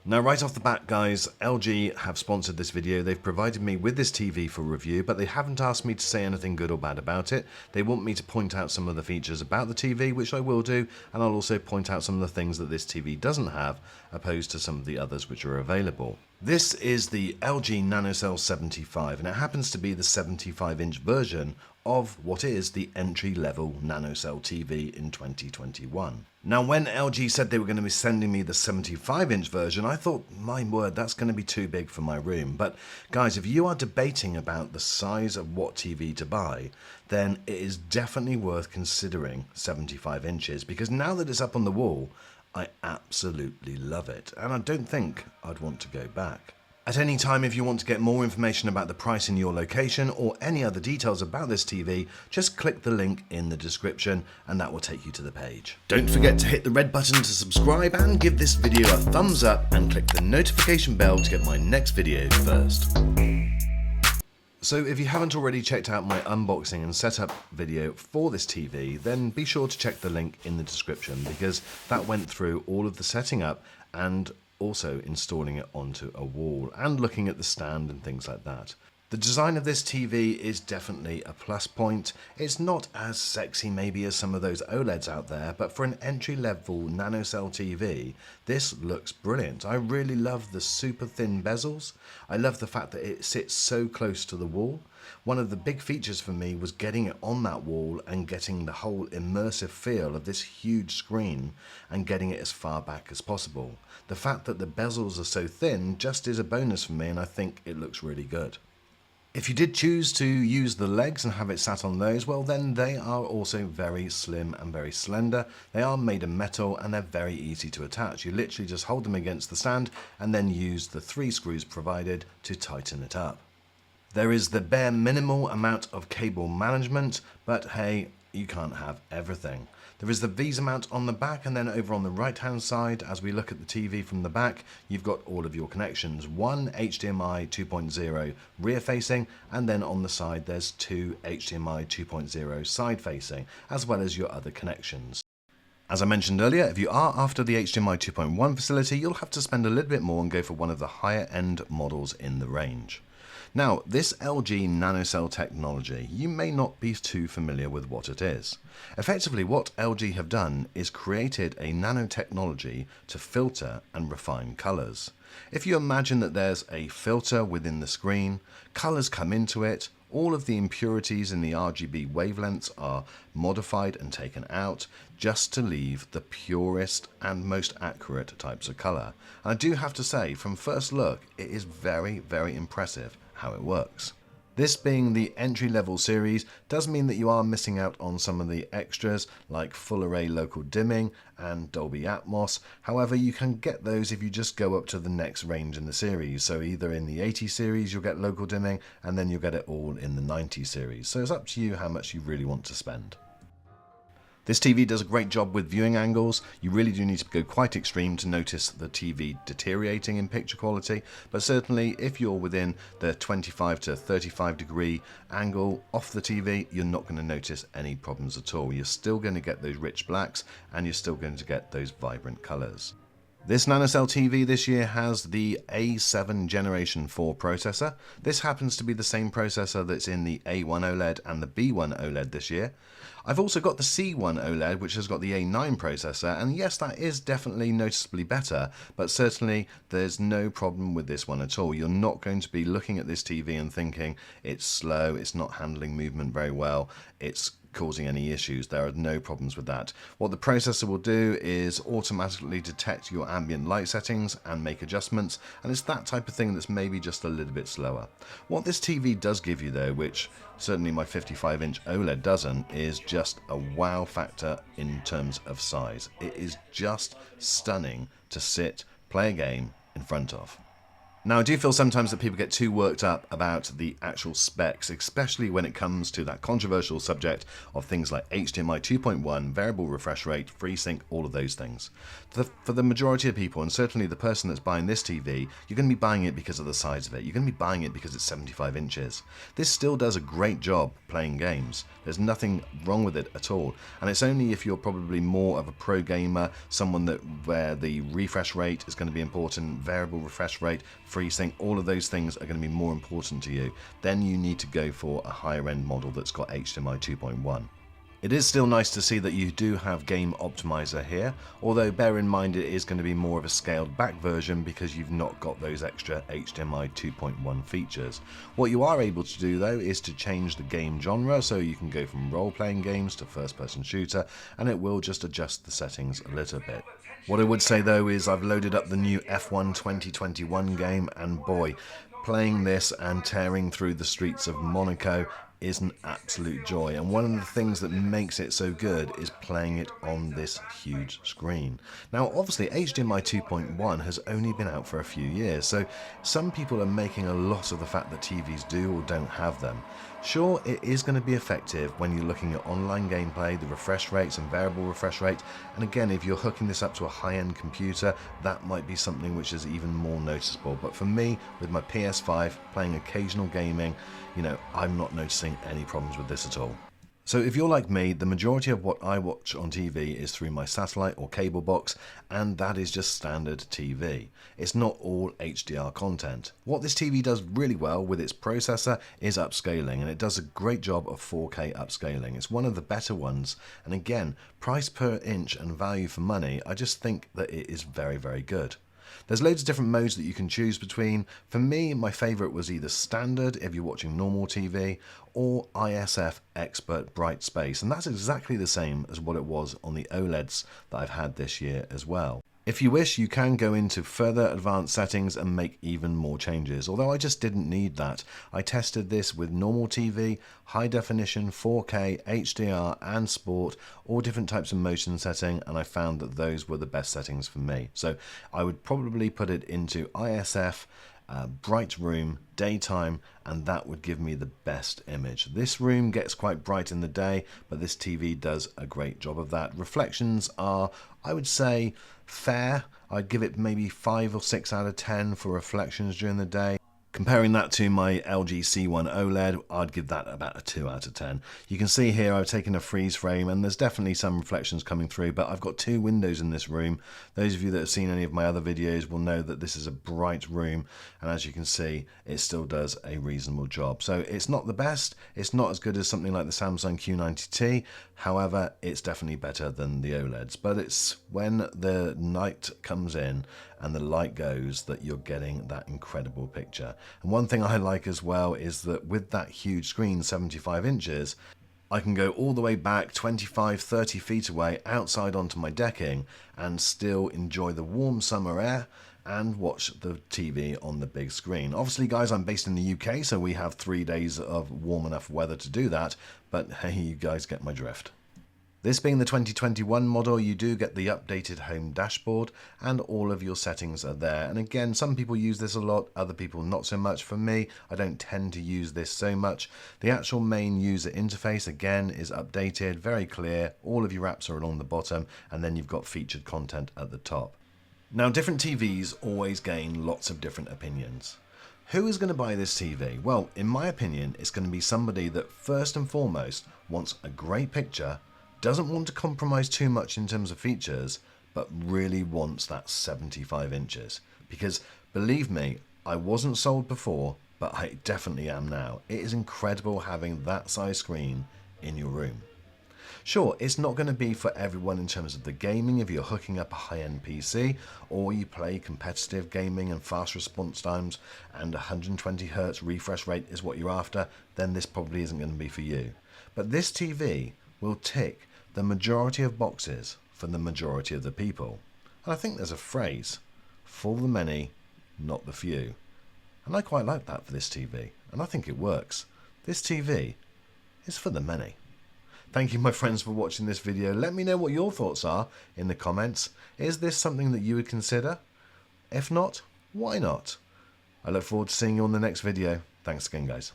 Now right off the bat guys, LG have sponsored this video. They've provided me with this TV for review, but they haven't asked me to say anything good or bad about it. They want me to point out some of the features about the TV, which I will do, and I'll also point out some of the things that this TV doesn't have, opposed to some of the others which are available. This is the LG NanoCell 75, and it happens to be the 75-inch version of what is the entry-level NanoCell TV in 2021. Now when LG said they were going to be sending me the 75-inch version, I thought, my word, that's going to be too big for my room. But guys, if you are debating about the size of what TV to buy, then it is definitely worth considering 75 inches, because now that it's up on the wall, I absolutely love it, and I don't think I'd want to go back. At any time, if you want to get more information about the price in your location or any other details about this TV, just click the link in the description and that will take you to the page. Don't forget to hit the red button to subscribe and give this video a thumbs up and click the notification bell to get my next video first. So if you haven't already checked out my unboxing and setup video for this TV, then be sure to check the link in the description, because that went through all of the setting up and also installing it onto a wall and looking at the stand and things like that. The design of this TV is definitely a plus point. It's not as sexy maybe as some of those OLEDs out there, but for an entry-level NanoCell TV, this looks brilliant. I really love the super thin bezels. I love the fact that it sits so close to the wall. One of the big features for me was getting it on that wall and getting the whole immersive feel of this huge screen and getting it as far back as possible. The fact that the bezels are so thin just is a bonus for me, and I think it looks really good. If you did choose to use the legs and have it sat on those, well then they are also very slim and very slender. They are made of metal and they're very easy to attach. You literally just hold them against the stand and then use the 3 screws provided to tighten it up. There is the bare minimal amount of cable management, but hey, you can't have everything. There is the Visa mount on the back, and then over on the right hand side, as we look at the TV from the back, you've got all of your connections. One HDMI 2.0 rear facing, and then on the side there's 2 HDMI 2.0 side facing, as well as your other connections. As I mentioned earlier, if you are after the HDMI 2.1 facility, you'll have to spend a little bit more and go for one of the higher end models in the range. Now, this LG NanoCell technology, you may not be too familiar with what it is. Effectively, what LG have done is created a nanotechnology to filter and refine colors. If you imagine that there's a filter within the screen, colors come into it, all of the impurities in the RGB wavelengths are modified and taken out just to leave the purest and most accurate types of color. And I do have to say, from first look, it is very, very impressive how it works. This being the entry-level series does mean that you are missing out on some of the extras like full array local dimming and Dolby Atmos. However, you can get those if you just go up to the next range in the series. So either in the 80 series you'll get local dimming, and then you'll get it all in the 90 series. So it's up to you how much you really want to spend. This TV does a great job with viewing angles. You really do need to go quite extreme to notice the TV deteriorating in picture quality, but certainly if you're within the 25 to 35 degree angle off the TV, you're not going to notice any problems at all. You're still going to get those rich blacks and you're still going to get those vibrant colors. This NanoCell TV this year has the A7 Generation 4 processor. This happens to be the same processor that's in the A1 OLED and the B1 OLED this year. I've also got the C1 OLED, which has got the A9 processor, and yes, that is definitely noticeably better, but certainly there's no problem with this one at all. You're not going to be looking at this TV and thinking it's slow, it's not handling movement very well, it's causing any issues. There are no problems with that. What the processor will do is automatically detect your ambient light settings and make adjustments, and it's that type of thing that's maybe just a little bit slower. What this TV does give you though, which certainly my 55-inch OLED doesn't, is just a wow factor in terms of size. It is just stunning to sit, play a game in front of. Now, I do feel sometimes that people get too worked up about the actual specs, especially when it comes to that controversial subject of things like HDMI 2.1, variable refresh rate, FreeSync, all of those things. For the majority of people, and certainly the person that's buying this TV, you're going to be buying it because of the size of it. You're going to be buying it because it's 75 inches. This still does a great job playing games. There's nothing wrong with it at all. And it's only if you're probably more of a pro gamer, someone where the refresh rate is going to be important, variable refresh rate, FreeSync, all of those things are going to be more important to you, then you need to go for a higher end model that's got HDMI 2.1. It is still nice to see that you do have Game Optimizer here, although bear in mind it is going to be more of a scaled back version because you've not got those extra HDMI 2.1 features. What you are able to do though is to change the game genre, so you can go from role-playing games to first-person shooter, and it will just adjust the settings a little bit. What I would say though is I've loaded up the new F1 2021 game, and boy, playing this and tearing through the streets of Monaco is an absolute joy, and one of the things that makes it so good is playing it on this huge screen. Now obviously HDMI 2.1 has only been out for a few years, so some people are making a lot of the fact that TVs do or don't have them. Sure, it is going to be effective when you're looking at online gameplay, the refresh rates and variable refresh rate, and again if you're hooking this up to a high-end computer, that might be something which is even more noticeable. But for me, with my PS5 playing occasional gaming, I'm not noticing any problems with this at all. So if you're like me, the majority of what I watch on TV is through my satellite or cable box, and that is just standard TV. It's not all HDR content. What this TV does really well with its processor is upscaling, and it does a great job of 4K upscaling. It's one of the better ones, and again, price per inch and value for money, I just think that it is very, very good. There's loads of different modes that you can choose between. For me, my favourite was either standard if you're watching normal TV, or ISF Expert Bright Space, and that's exactly the same as what it was on the OLEDs that I've had this year as well. If you wish, you can go into further advanced settings and make even more changes, although I just didn't need that. I tested this with normal TV, high definition, 4K, HDR and sport, all different types of motion setting, and I found that those were the best settings for me. So I would probably put it into ISF, bright room, daytime, and that would give me the best image. This room gets quite bright in the day, but this TV does a great job of that. Reflections are, I would say, fair. I'd give it maybe 5 or 6 out of 10 for reflections during the day. Comparing that to my LG C1 OLED, I'd give that about a 2 out of 10. You can see here I've taken a freeze frame and there's definitely some reflections coming through, but I've got 2 windows in this room. Those of you that have seen any of my other videos will know that this is a bright room, and as you can see, it still does a reasonable job. So it's not the best, it's not as good as something like the Samsung Q90T, however, it's definitely better than the OLEDs. But it's when the night comes in and the light goes that you're getting that incredible picture. And one thing I like as well is that with that huge screen, 75 inches, I can go all the way back 25, 30 feet away outside onto my decking and still enjoy the warm summer air and watch the TV on the big screen. Obviously, guys, I'm based in the UK, so we have 3 days of warm enough weather to do that, but hey, you guys get my drift. This being the 2021 model, you do get the updated home dashboard and all of your settings are there. And again, some people use this a lot, other people not so much. For me, I don't tend to use this so much. The actual main user interface, again, is updated, very clear. All of your apps are along the bottom, and then you've got featured content at the top. Now, different TVs always gain lots of different opinions. Who is going to buy this TV? Well, in my opinion, it's going to be somebody that first and foremost wants a great picture, doesn't want to compromise too much in terms of features, but really wants that 75 inches. Because believe me, I wasn't sold before, but I definitely am now. It is incredible having that size screen in your room. Sure, it's not going to be for everyone in terms of the gaming if you're hooking up a high-end PC, or you play competitive gaming and fast response times and 120 Hz refresh rate is what you're after, then this probably isn't going to be for you. But this TV will tick the majority of boxes for the majority of the people. And I think there's a phrase, for the many, not the few. And I quite like that for this TV, and I think it works. This TV is for the many. Thank you, my friends, for watching this video. Let me know what your thoughts are in the comments. Is this something that you would consider? If not, why not? I look forward to seeing you on the next video. Thanks again, guys.